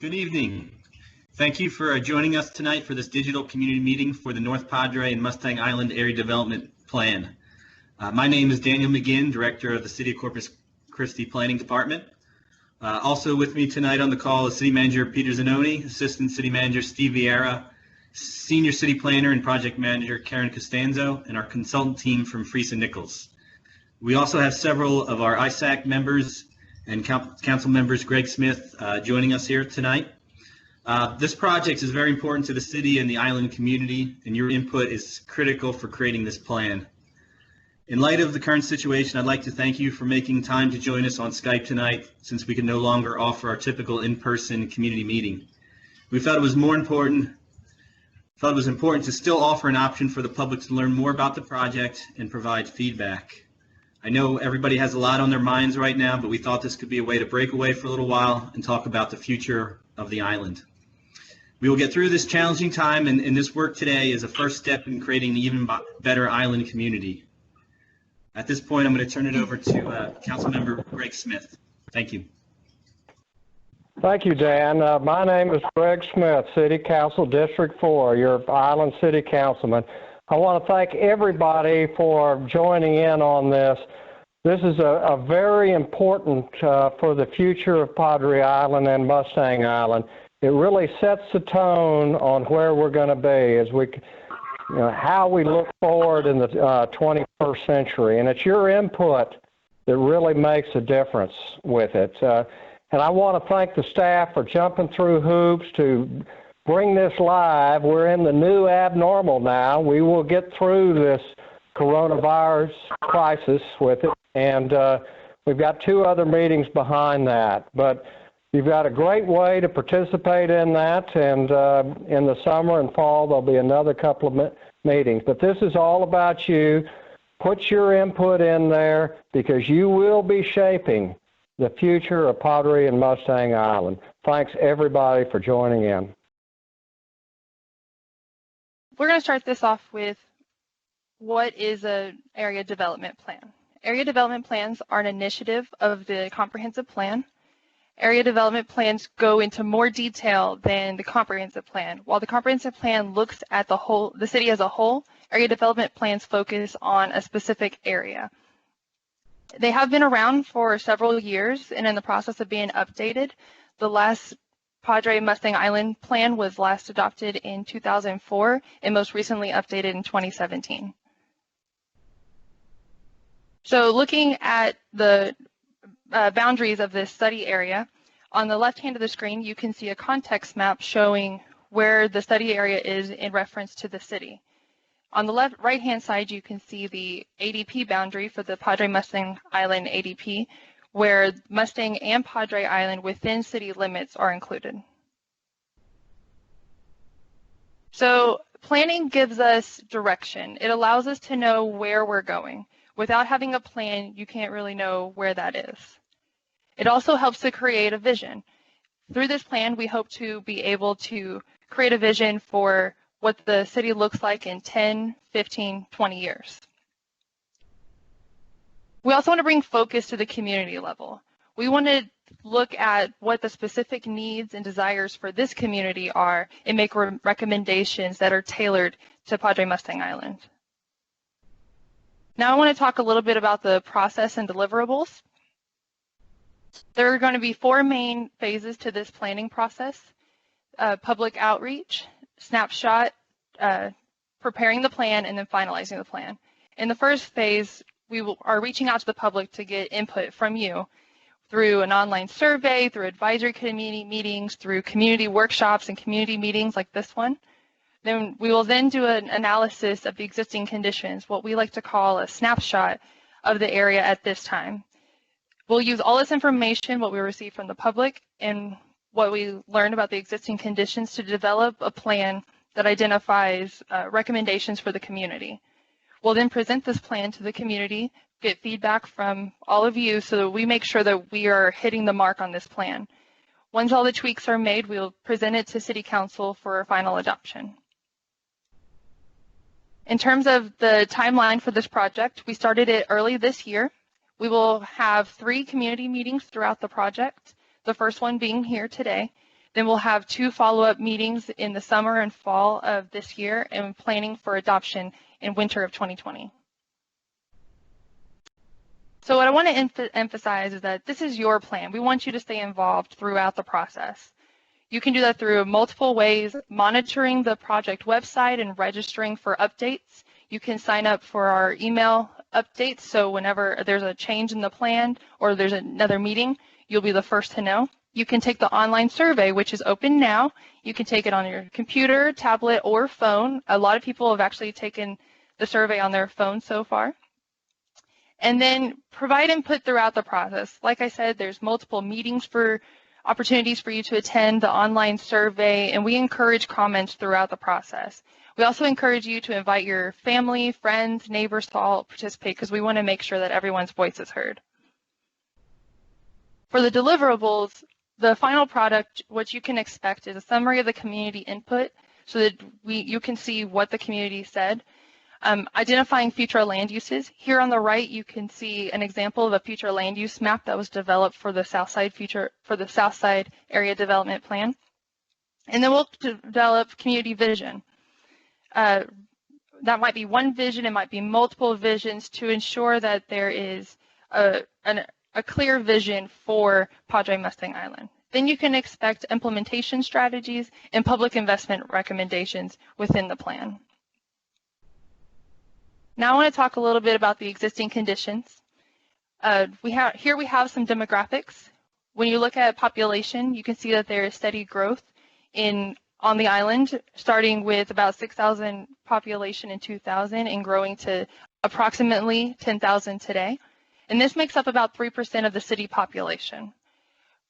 Good evening. Thank you for joining us tonight for this digital community meeting for the North Padre and Mustang Island Area Development Plan. My name is Daniel McGinn, Director of the City of Corpus Christi Planning Department. Also with me tonight on the call is City Manager Peter Zanoni, Assistant City Manager Steve Vieira, Senior City Planner and Project Manager Karen Costanzo, and our consultant team from Friesen Nichols. We also have several of our ISAC members and council members, Greg Smith, joining us here tonight. This project is very important to the city and the island community, and your input is critical for creating this plan. In light of the current situation, I'd like to thank you for making time to join us on Skype tonight, since we can no longer offer our typical in-person community meeting. We felt it was important to still offer an option for the public to learn more about the project and provide feedback. I know everybody has a lot on their minds right now, but we thought this could be a way to break away for a little while and talk about the future of the island. We will get through this challenging time, and this work today is a first step in creating an even better island community. At this point, I'm going to turn it over to Councilmember Greg Smith. Thank you. Thank you, Dan. My name is Greg Smith, City Council District 4, your Island City Councilman. I want to thank everybody for joining in on this. This is a very important for the future of Padre Island and Mustang Island. It really sets the tone on where we're going to be as we, how we look forward in the 21st century. And it's your input that really makes a difference with it. And I want to thank the staff for jumping through hoops to bring this live. We're in the new abnormal now. We will get through this coronavirus crisis with it, and we've got 2 other meetings behind that. But you've got a great way to participate in that, and in the summer and fall there'll be another couple of meetings. But this is all about you. Put your input in there, because you will be shaping the future of Padre and Mustang Island. Thanks everybody for joining in. We're going to start this off with what is an area development plan. Area development plans are an initiative of the comprehensive plan. Area development plans go into more detail than the comprehensive plan. While the comprehensive plan looks at the city as a whole, area development plans focus on a specific area. They have been around for several years and in the process of being updated. The last Padre Mustang Island plan was last adopted in 2004 and most recently updated in 2017. So looking at the boundaries of this study area, on the left hand of the screen you can see a context map showing where the study area is in reference to the city. On the right hand side you can see the ADP boundary for the Padre Mustang Island ADP, where Mustang and Padre Island within city limits are included. So planning gives us direction. It allows us to know where we're going. Without having a plan, you can't really know where that is. It also helps to create a vision. Through this plan, we hope to be able to create a vision for what the city looks like in 10, 15, 20 years. We also want to bring focus to the community level. We want to look at what the specific needs and desires for this community are and make recommendations that are tailored to Padre Mustang Island. Now I want to talk a little bit about the process and deliverables. There are going to be 4 main phases to this planning process: public outreach, snapshot, preparing the plan, and then finalizing the plan. In the first phase, we are reaching out to the public to get input from you through an online survey, through advisory committee meetings, through community workshops and community meetings like this one. Then we will then do an analysis of the existing conditions, what we like to call a snapshot of the area at this time. We'll use all this information, what we receive from the public and what we learn about the existing conditions, to develop a plan that identifies recommendations for the community. We'll then present this plan to the community, get feedback from all of you so that we make sure that we are hitting the mark on this plan. Once all the tweaks are made, we'll present it to City Council for final adoption. In terms of the timeline for this project, we started it early this year. We will have 3 community meetings throughout the project, the first one being here today. Then we'll have 2 follow-up meetings in the summer and fall of this year and planning for adoption in winter of 2020. So what I want to emphasize is that this is your plan. We want you to stay involved throughout the process. You can do that through multiple ways, monitoring the project website and registering for updates. You can sign up for our email updates, so whenever there's a change in the plan or there's another meeting, you'll be the first to know. You can take the online survey, which is open now. You can take it on your computer, tablet, or phone. A lot of people have actually taken the survey on their phone so far. And then provide input throughout the process. Like I said, there's multiple meetings for opportunities for you to attend the online survey, and we encourage comments throughout the process. We also encourage you to invite your family, friends, neighbors to all participate because we want to make sure that everyone's voice is heard. For the deliverables, the final product, what you can expect is a summary of the community input so that you can see what the community said. Identifying future land uses. Here on the right, you can see an example of a future land use map that was developed for the Southside Area Development Plan. And then we'll develop community vision. That might be one vision, it might be multiple visions to ensure that there is a clear vision for Padre Mustang Island. Then you can expect implementation strategies and public investment recommendations within the plan. Now I want to talk a little bit about the existing conditions. Here we have some demographics. When you look at population, you can see that there is steady growth on the island, starting with about 6,000 population in 2000 and growing to approximately 10,000 today. And this makes up about 3% of the city population.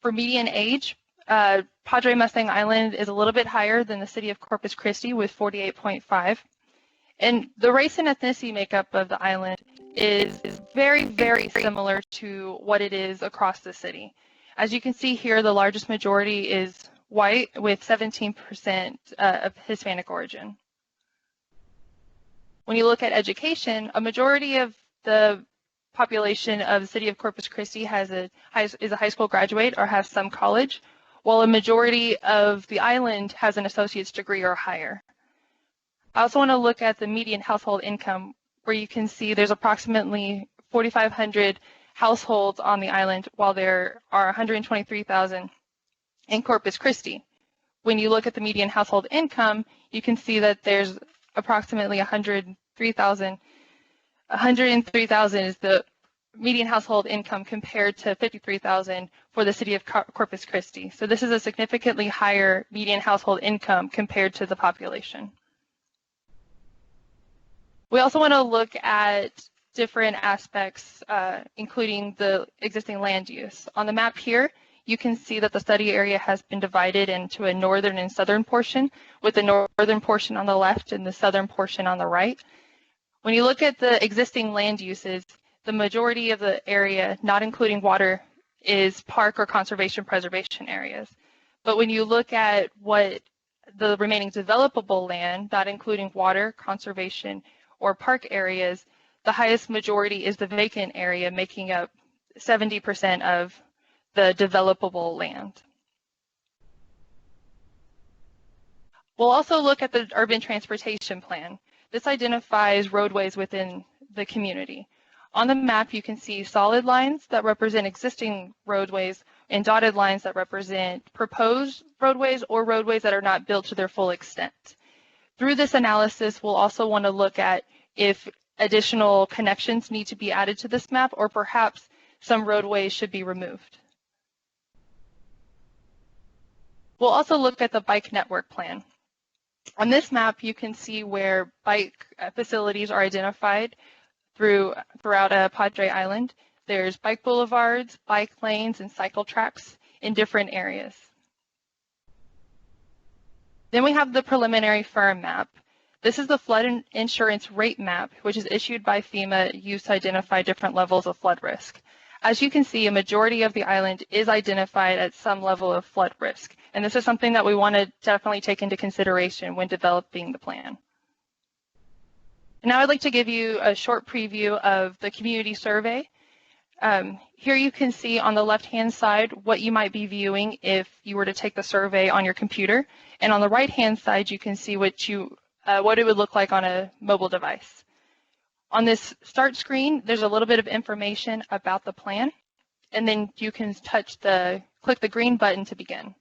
For median age, Padre Mustang Island is a little bit higher than the city of Corpus Christi with 48.5. And the race and ethnicity makeup of the island is very, very similar to what it is across the city. As you can see here, the largest majority is white with 17% of Hispanic origin. When you look at education, a majority of the population of the city of Corpus Christi is a high school graduate or has some college, while a majority of the island has an associate's degree or higher. I also want to look at the median household income, where you can see there's approximately 4,500 households on the island, while there are 123,000 in Corpus Christi. When you look at the median household income, you can see that there's approximately 103,000. 103,000 is the median household income compared to 53,000 for the city of Corpus Christi. So this is a significantly higher median household income compared to the population. We also want to look at different aspects, including the existing land use. On the map here, you can see that the study area has been divided into a northern and southern portion, with the northern portion on the left and the southern portion on the right. When you look at the existing land uses, the majority of the area, not including water, is park or conservation preservation areas. But when you look at what the remaining developable land, not including water, conservation, or park areas, the highest majority is the vacant area, making up 70% of the developable land. We'll also look at the urban transportation plan. This identifies roadways within the community. On the map, you can see solid lines that represent existing roadways and dotted lines that represent proposed roadways or roadways that are not built to their full extent. Through this analysis, we'll also want to look at if additional connections need to be added to this map, or perhaps some roadways should be removed. We'll also look at the bike network plan. On this map, you can see where bike facilities are identified throughout Padre Island. There's bike boulevards, bike lanes, and cycle tracks in different areas. Then we have the preliminary firm map. This is the flood insurance rate map, which is issued by FEMA, used to identify different levels of flood risk. As you can see, a majority of the island is identified at some level of flood risk, and this is something that we want to definitely take into consideration when developing the plan. And now I'd like to give you a short preview of the community survey. Here you can see on the left-hand side what you might be viewing if you were to take the survey on your computer. And on the right-hand side, you can see what it would look like on a mobile device. On this start screen, there's a little bit of information about the plan, and then you can click the green button to begin.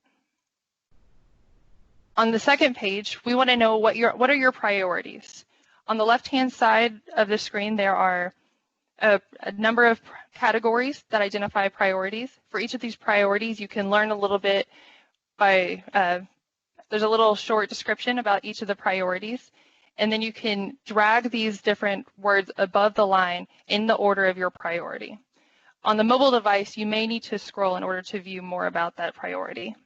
On the second page, we want to know what are your priorities. On the left-hand side of the screen, there are a number of categories that identify priorities. For each of these priorities, you can learn a little bit by, there's a little short description about each of the priorities, and then you can drag these different words above the line in the order of your priority. On the mobile device, you may need to scroll in order to view more about that priority.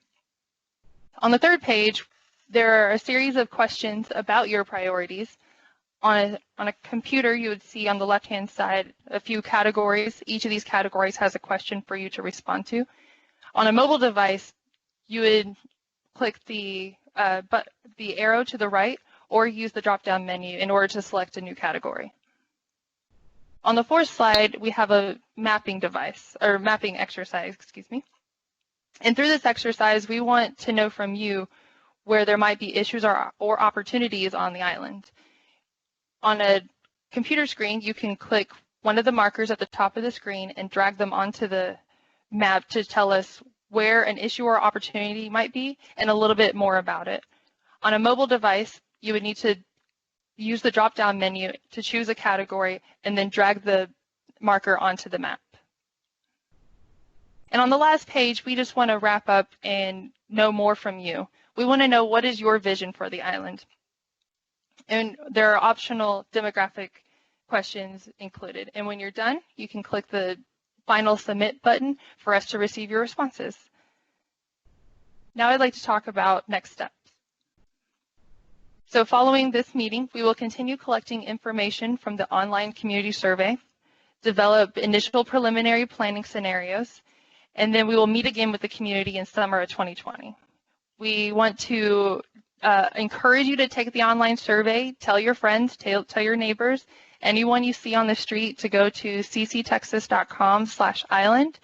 On the third page, there are a series of questions about your priorities. On a computer, you would see on the left-hand side a few categories. Each of these categories has a question for you to respond to. On a mobile device, you would click the arrow to the right or use the drop-down menu in order to select a new category. On the fourth slide, we have a mapping exercise, excuse me. And through this exercise, we want to know from you where there might be issues or opportunities on the island. On a computer screen, you can click one of the markers at the top of the screen and drag them onto the map to tell us where an issue or opportunity might be and a little bit more about it. On a mobile device, you would need to use the drop-down menu to choose a category and then drag the marker onto the map. And on the last page, we just want to wrap up and know more from you. We want to know, what is your vision for the island? And there are optional demographic questions included. And when you're done, you can click the final submit button for us to receive your responses. Now I'd like to talk about next steps. So following this meeting, we will continue collecting information from the online community survey, develop initial preliminary planning scenarios, and then we will meet again with the community in summer of 2020. We want to encourage you to take the online survey, tell your friends, tell your neighbors, anyone you see on the street to go to cctexas.com/island.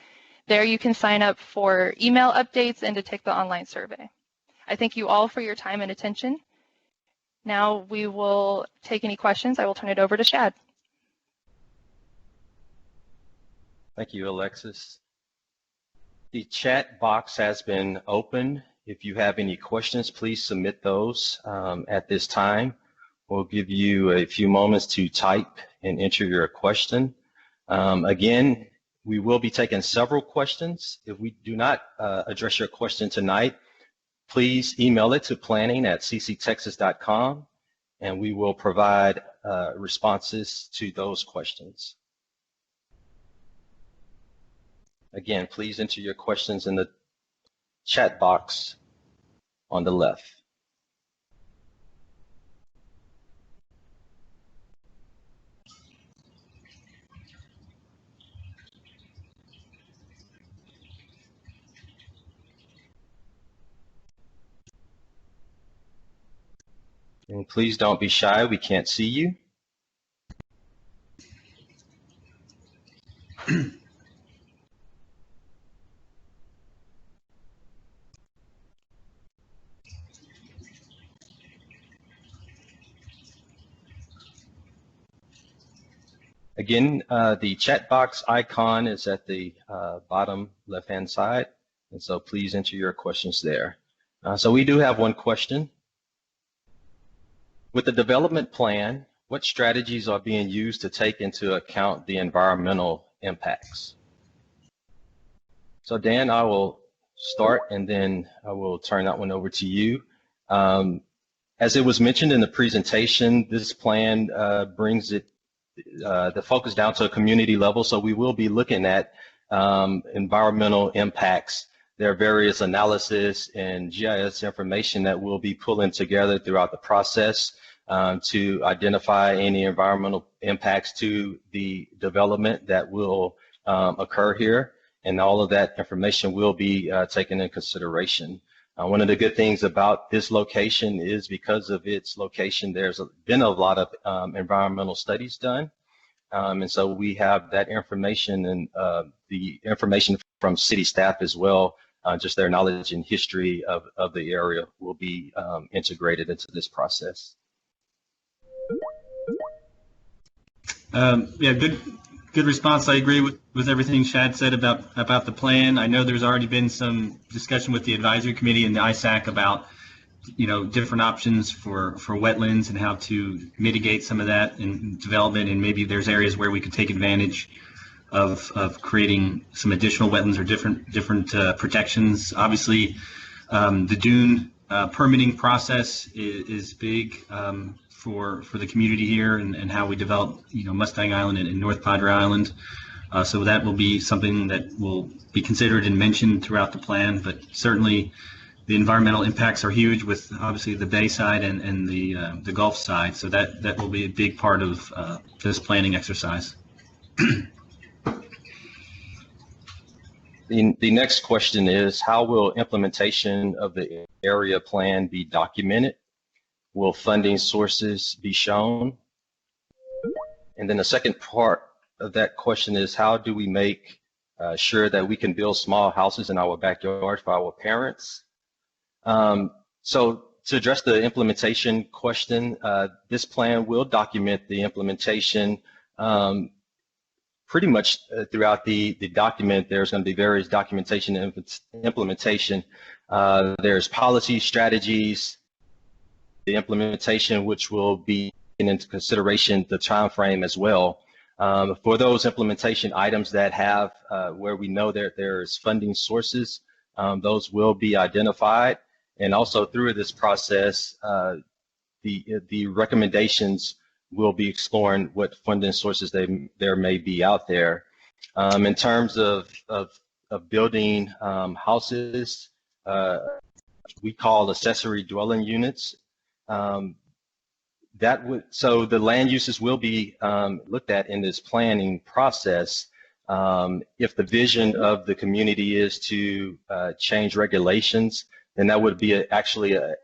There you can sign up for email updates and to take the online survey. I thank you all for your time and attention. Now we will take any questions. I will turn it over to Shad. Thank you, Alexis. The chat box has been opened. If you have any questions, please submit those at this time. We'll give you a few moments to type and enter your question. Again, we will be taking several questions. If we do not address your question tonight, please email it to planning@cctexas.com, and we will provide responses to those questions. Again, please enter your questions in the chat box on the left. And please don't be shy, we can't see you. Again, the chat box icon is at the bottom left-hand side, and so please enter your questions there. So we do have one question. With the development plan, what strategies are being used to take into account the environmental impacts? So Dan, I will start and then I will turn that one over to you. As it was mentioned in the presentation, this plan brings the focus down to a community level, so we will be looking at environmental impacts. There are various analysis and GIS information that we'll be pulling together throughout the process to identify any environmental impacts to the development that will occur here, and all of that information will be taken into consideration. One of the good things about this location is because of its location, there's been a lot of environmental studies done. And so we have that information and the information from city staff as well, just their knowledge and history of the area will be integrated into this process. Yeah, good response. I agree with everything Shad said about the plan. I know there's already been some discussion with the advisory committee and the ISAC about, different options for wetlands and how to mitigate some of that in development, and maybe there's areas where we could take advantage of creating some additional wetlands or different protections. Obviously, the dune permitting process is big for the community here and how we develop, Mustang Island and North Padre Island. So that will be something that will be considered and mentioned throughout the plan, but certainly the environmental impacts are huge with obviously the bay side and the Gulf side. So that will be a big part of this planning exercise. The next question is, how will implementation of the area plan be documented? Will funding sources be shown? And then the second part of that question is, how do we make sure that we can build small houses in our backyard for our parents? So to address the implementation question, this plan will document the implementation pretty much throughout the document. There's going to be various documentation and implementation. There's policy, strategies, the implementation, which will be into consideration the time frame as well. For those implementation items that have where we know that there's funding sources, those will be identified. And also through this process, the recommendations will be exploring what funding sources there may be out there. In terms of building houses, we call accessory dwelling units. So the land uses will be looked at in this planning process. If the vision of the community is to change regulations, then that would be actually a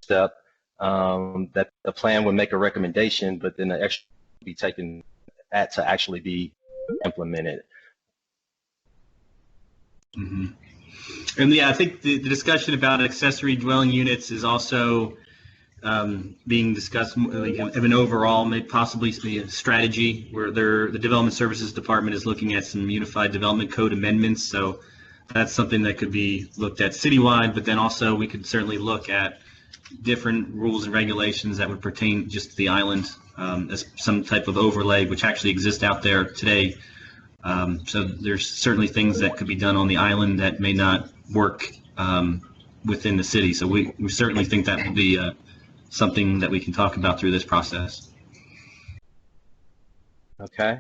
step that the plan would make a recommendation, but then the extra would be taken to actually be implemented. Mm-hmm. And yeah, I think the discussion about accessory dwelling units is also being discussed of an overall, maybe possibly a strategy where the Development Services Department is looking at some Unified Development Code amendments. So that's something that could be looked at citywide, but then also we could certainly look at different rules and regulations that would pertain just to the island as some type of overlay, which actually exists out there today. So there's certainly things that could be done on the island that may not work within the city. So we certainly think that will be something that we can talk about through this process. Okay.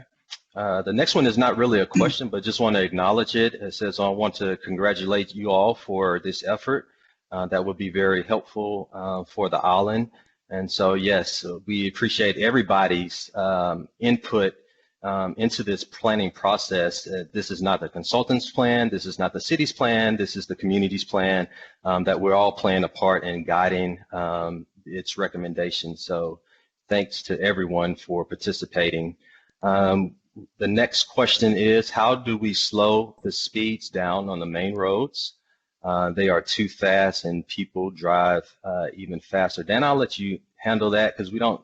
The next one is not really a question, but just want to acknowledge it. It says, I want to congratulate you all for this effort. That would be very helpful for the island. And so, yes, we appreciate everybody's input into this planning process. This is not the consultant's plan. This is not the city's plan. This is the community's plan that we're all playing a part in guiding its recommendations. So thanks to everyone for participating. The next question is, how do we slow the speeds down on the main roads? They are too fast and people drive even faster. Dan, I'll let you handle that because we don't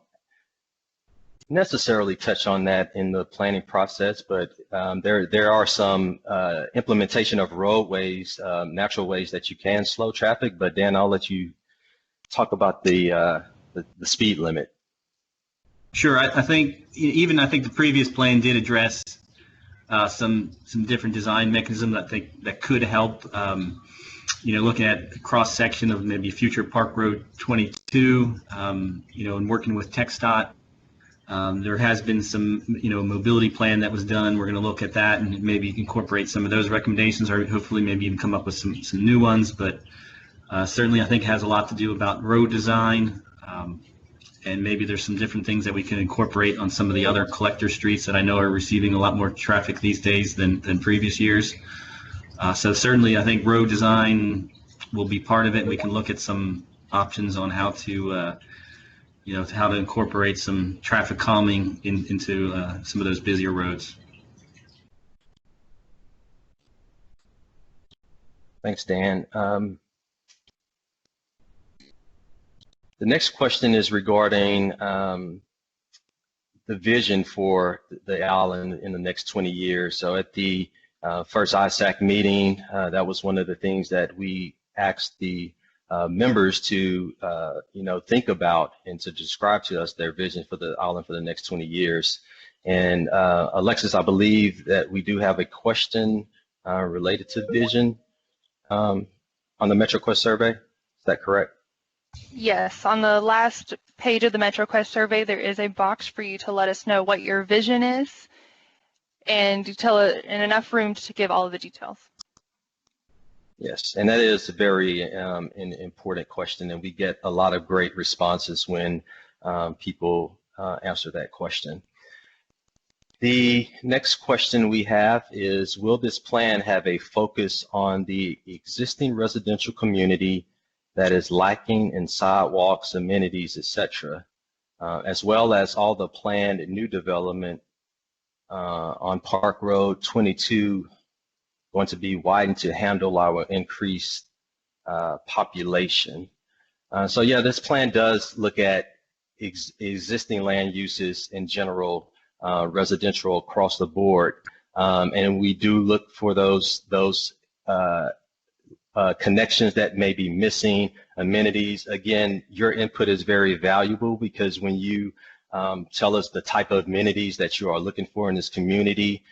necessarily touch on that in the planning process, but there are some implementation of roadways, natural ways that you can slow traffic. But Dan, I'll let you talk about the speed limit. Sure. I think the previous plan did address some different design mechanisms that could help. Looking at the cross section of maybe future Park Road 22, and working with TxDOT. There has been some, mobility plan that was done. We're going to look at that and maybe incorporate some of those recommendations, or hopefully maybe even come up with some new ones. But certainly, I think it has a lot to do about road design, and maybe there's some different things that we can incorporate on some of the other collector streets that I know are receiving a lot more traffic these days than previous years. So certainly, I think road design will be part of it. We can look at some options on how to how to incorporate some traffic calming into some of those busier roads. Thanks, Dan. The next question is regarding the vision for the island in the next 20 years. So at the first ISAC meeting, that was one of the things that we asked the members to think about and to describe to us their vision for the island for the next 20 years. And Alexis, I believe that we do have a question related to vision on the MetroQuest survey. Is that correct? Yes, on the last page of the MetroQuest survey, there is a box for you to let us know what your vision is, and you tell it in enough room to give all of the details. Yes, and that is a very an important question, and we get a lot of great responses when people answer that question. The next question we have is, will this plan have a focus on the existing residential community that is lacking in sidewalks, amenities, etc., as well as all the planned new development on Park Road 22 going to be widened to handle our increased population? So yeah, this plan does look at existing land uses in general, residential across the board, and we do look for those connections that may be missing, amenities. Again, your input is very valuable, because when you tell us the type of amenities that you are looking for in this community,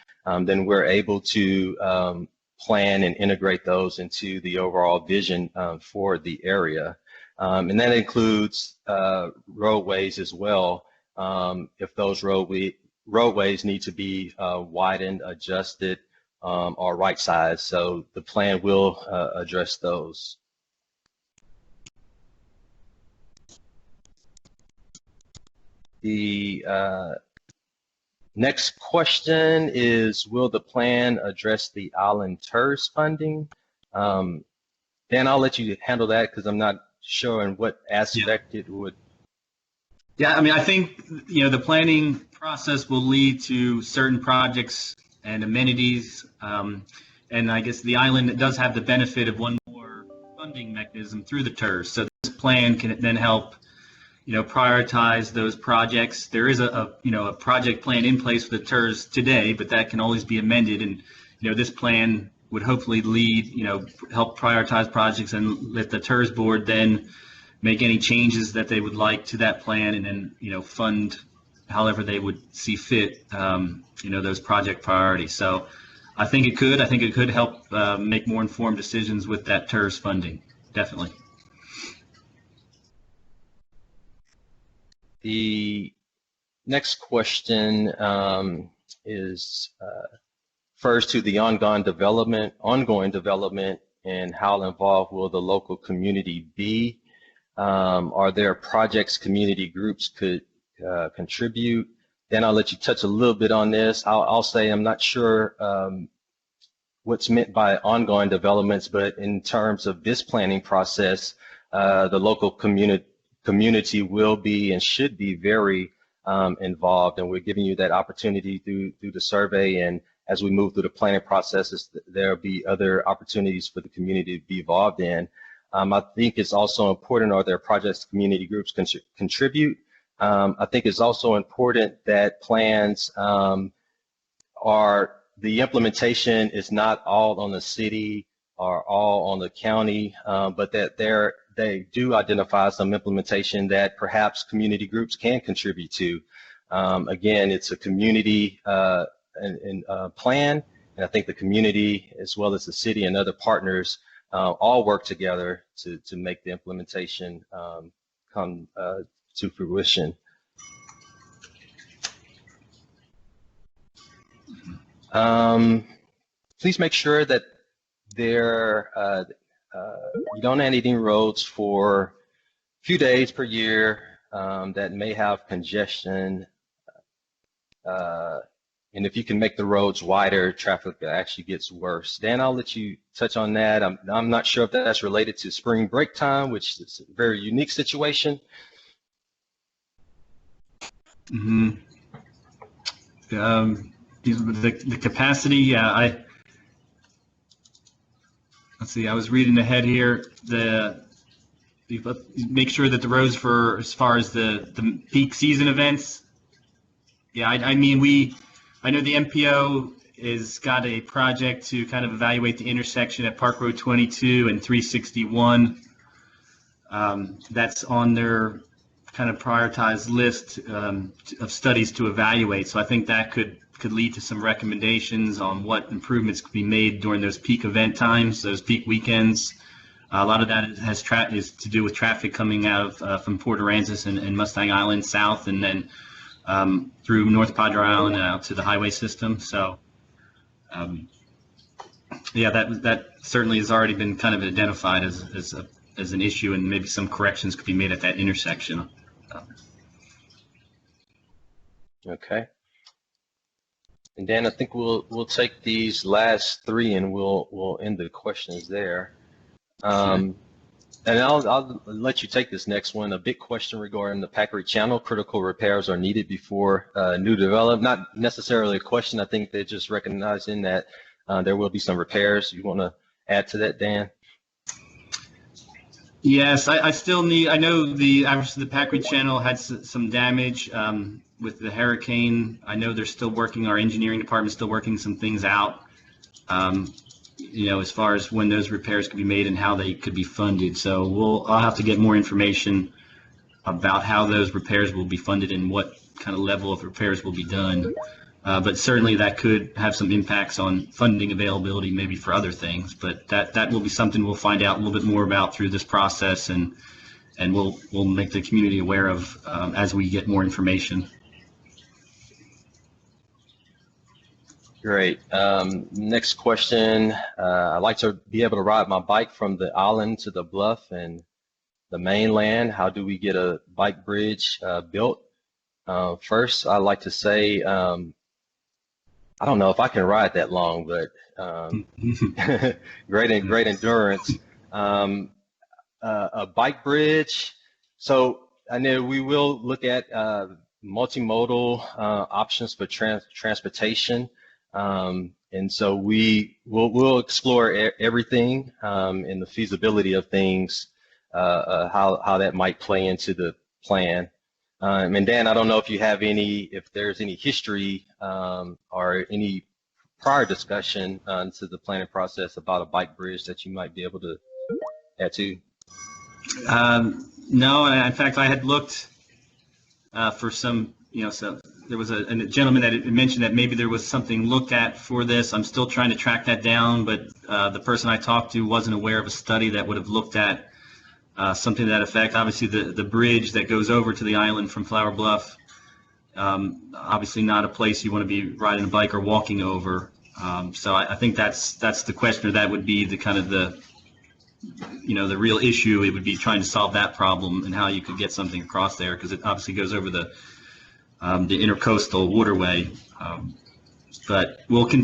then we're able to plan and integrate those into the overall vision for the area. And that includes roadways as well, if those roadways need to be widened, adjusted, or right size. So the plan will address those. The next question is, will the plan address the island TERS funding? Dan, I'll let you handle that, because I'm not sure in what aspect it would. Yeah, I mean, I think, the planning process will lead to certain projects and amenities. And I guess the island does have the benefit of one more funding mechanism through the TERS. So this plan can then help, prioritize those projects. There is a project plan in place for the TERS today, but that can always be amended. And, this plan would hopefully lead, help prioritize projects and let the TERS board then make any changes that they would like to that plan, and then, fund however they would see fit, those project priorities. So I think it could help make more informed decisions with that TERS funding, definitely. The next question refers to the ongoing development, and how involved will the local community be? Are there projects community groups could contribute? Then I'll let you touch a little bit on this. I'll say I'm not sure what's meant by ongoing developments, but in terms of this planning process, the local community will be and should be very involved, and we're giving you that opportunity through the survey. And as we move through the planning processes, there'll be other opportunities for the community to be involved in. I think it's also important, are there projects community groups contribute? I think it's also important that plans the implementation is not all on the city or all on the county, but that they do identify some implementation that perhaps community groups can contribute to. Again, it's a community plan, and I think the community, as well as the city and other partners, all work together to make the implementation come to fruition. Please make sure that you don't add any roads for a few days per year that may have congestion. And if you can make the roads wider, traffic actually gets worse. Dan, I'll let you touch on that. I'm not sure if that's related to spring break time, which is a very unique situation. hmm the capacity, yeah, let's see, I was reading ahead here. Make sure that the roads for as far as the peak season events. Yeah, I mean, I know the MPO is got a project to kind of evaluate the intersection at Park Road 22 and 361. That's on their kind of prioritized list of studies to evaluate. So I think that could lead to some recommendations on what improvements could be made during those peak event times, those peak weekends. A lot of that is to do with traffic coming out of from Port Aransas and Mustang Island south, and then through North Padre Island and out to the highway system. So, yeah, that certainly has already been kind of identified as an issue, and maybe some corrections could be made at that intersection. Okay. And Dan, I think we'll take these last three and we'll end the questions there. And I'll let you take this next one. A big question regarding the Padre channel. Critical repairs are needed before new development. Not necessarily a question. I think they're just recognizing that there will be some repairs. You want to add to that, Dan? Yes, I still need. I know the Padre channel had some damage with the hurricane. I know they're still working. Our engineering department's still working some things out. As far as when those repairs could be made and how they could be funded. So I'll have to get more information about how those repairs will be funded and what kind of level of repairs will be done. But certainly that could have some impacts on funding availability, maybe for other things. But that will be something we'll find out a little bit more about through this process, and we'll make the community aware of as we get more information. Great. Next question. I'd like to be able to ride my bike from the island to the bluff and the mainland. How do we get a bike bridge built? First, I'd like to say, I don't know if I can ride that long, but great endurance. A bike bridge. So I know we will look at multimodal options for transportation. And so we'll explore everything and the feasibility of things, how that might play into the plan. And Dan, I don't know if you have if there's any history or any prior discussion to the planning process about a bike bridge that you might be able to add to. No, in fact, I had looked for some, so there was a gentleman that had mentioned that maybe there was something looked at for this. I'm still trying to track that down, but the person I talked to wasn't aware of a study that would have looked at something to that effect. Obviously, the bridge that goes over to the island from Flower Bluff, obviously not a place you want to be riding a bike or walking over. So I think that's the question, or that would be the kind of the real issue. It would be trying to solve that problem and how you could get something across there, because it obviously goes over the intercoastal waterway. But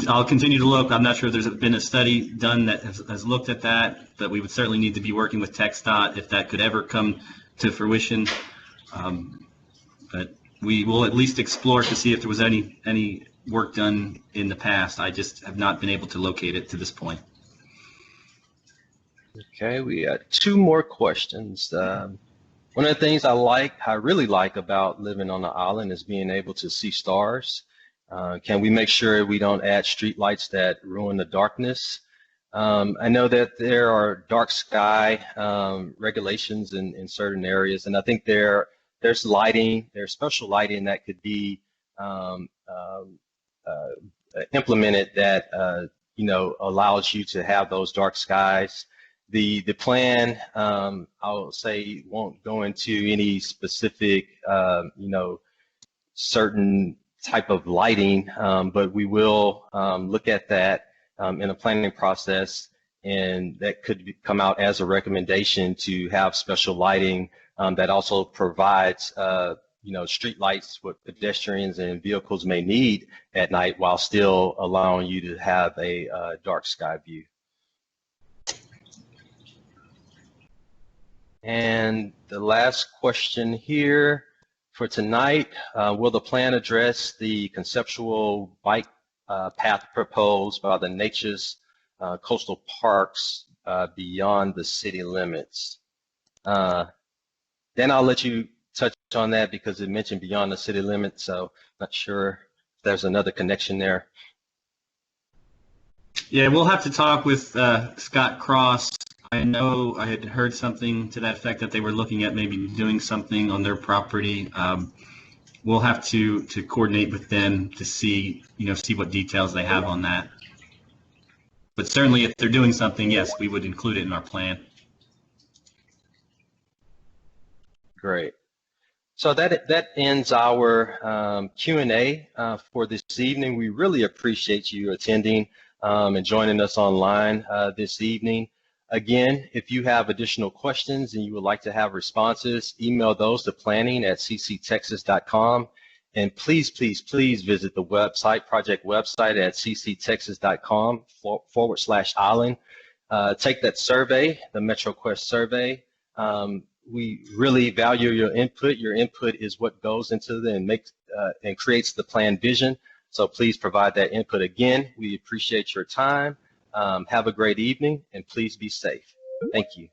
I'll continue to look. I'm not sure if there's been a study done that has looked at that, but we would certainly need to be working with TxDOT if that could ever come to fruition. But we will at least explore to see if there was any work done in the past. I just have not been able to locate it to this point. Okay, we got two more questions. One of the things I really like about living on the island is being able to see stars. Can we make sure we don't add street lights that ruin the darkness? I know that there are dark sky regulations in certain areas, and I think there's lighting, there's special lighting that could be implemented that allows you to have those dark skies. The plan, I'll say, won't go into any specific, certain type of lighting, but we will look at that in a planning process, and that could come out as a recommendation to have special lighting that also provides, street lights what pedestrians and vehicles may need at night while still allowing you to have a dark sky view. And the last question here, For tonight, will the plan address the conceptual bike path proposed by the Nature's Coastal Parks beyond the city limits? Then I'll let you touch on that because it mentioned beyond the city limits, so not sure if there's another connection there. Yeah, we'll have to talk with Scott Cross. I know I had heard something to that effect that they were looking at maybe doing something on their property. We'll have to coordinate with them to see what details they have on that. But certainly, if they're doing something, yes, we would include it in our plan. Great. So that ends our Q&A for this evening. We really appreciate you attending and joining us online this evening. Again, if you have additional questions and you would like to have responses, email those to planning@cctexas.com. And please, please, please visit the website, project website at cctexas.com/island. Take that survey, the MetroQuest survey. We really value your input. Your input is what goes into and creates the plan vision. So please provide that input. Again, we appreciate your time. Have a great evening, and please be safe. Thank you.